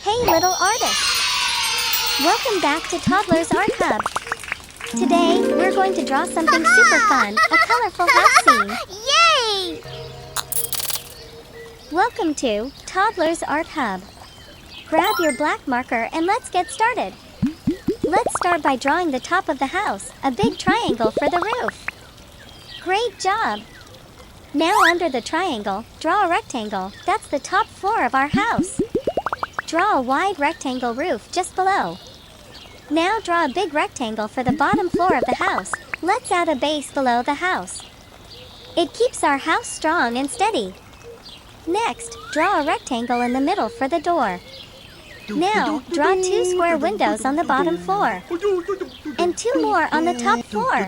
Hey little artists! Welcome back to Toddlers Art Hub. Today, we're going to draw something super fun, a colorful house scene. Yay! Welcome to Toddlers Art Hub. Grab your black marker and let's get started. Let's start by drawing the top of the house, a big triangle for the roof. Great job! Now under the triangle, draw a rectangle, that's the top floor of our house. Draw a wide rectangle roof just below. Now draw a big rectangle for the bottom floor of the house. Let's add a base below the house. It keeps our house strong and steady. Next, draw a rectangle in the middle for the door. Now, draw 2 square windows on the bottom floor. And 2 more on the top floor.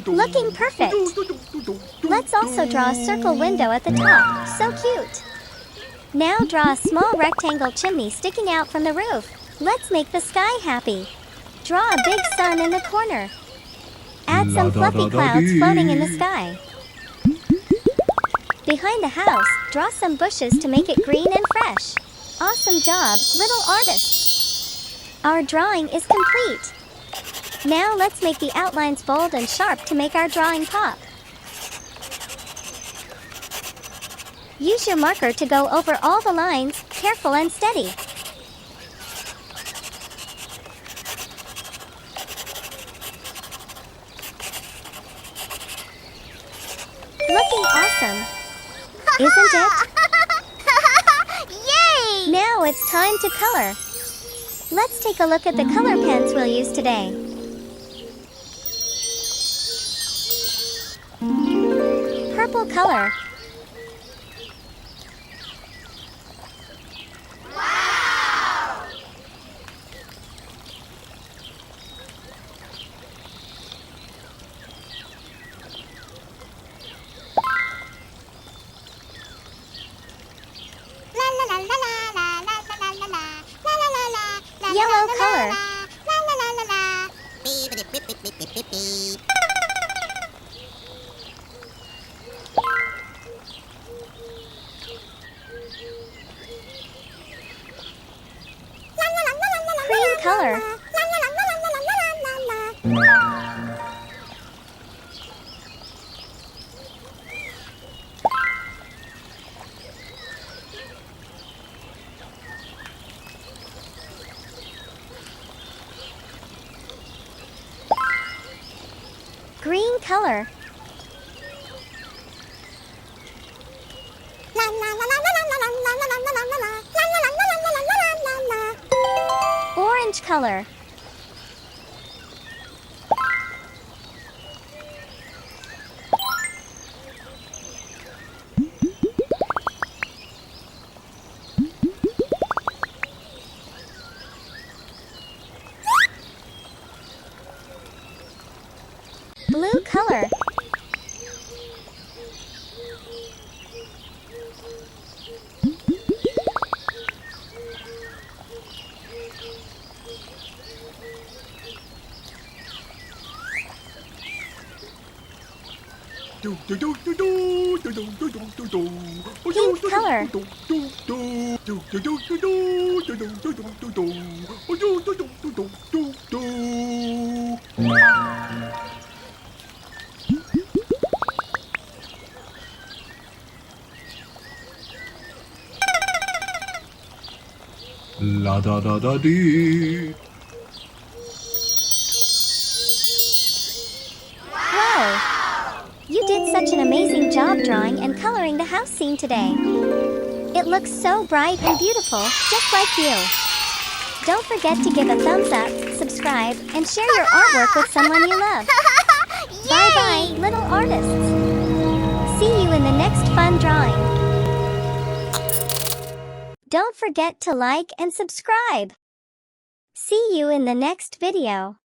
Looking perfect! Let's also draw a circle window at the top. So cute! Now draw a small rectangle chimney sticking out from the roof. Let's make the sky happy. Draw a big sun in the corner. Add some fluffy clouds floating in the sky. Behind the house, draw some bushes to make it green and fresh. Awesome job, little artists! Our drawing is complete. Now let's make the outlines bold and sharp to make our drawing pop. Use your marker to go over all the lines, careful and steady. Looking awesome, isn't it? Yay! Now it's time to color. Let's take a look at the color pens we'll use today. Purple color. Wow! La la la la la la la la la la la. Yellow color. La la la la la. Beep beep beep beep beep beep beep. Cream color. Green color. Orange color. Blue color. Pink color. La da da da dee. Wow! You did such an amazing job drawing and coloring the house scene today. It looks so bright and beautiful, just like you. Don't forget to give a thumbs up, subscribe, and share your artwork with someone you love. Bye-bye, little artists! See you in the next fun drawing. Don't forget to like and subscribe. See you in the next video.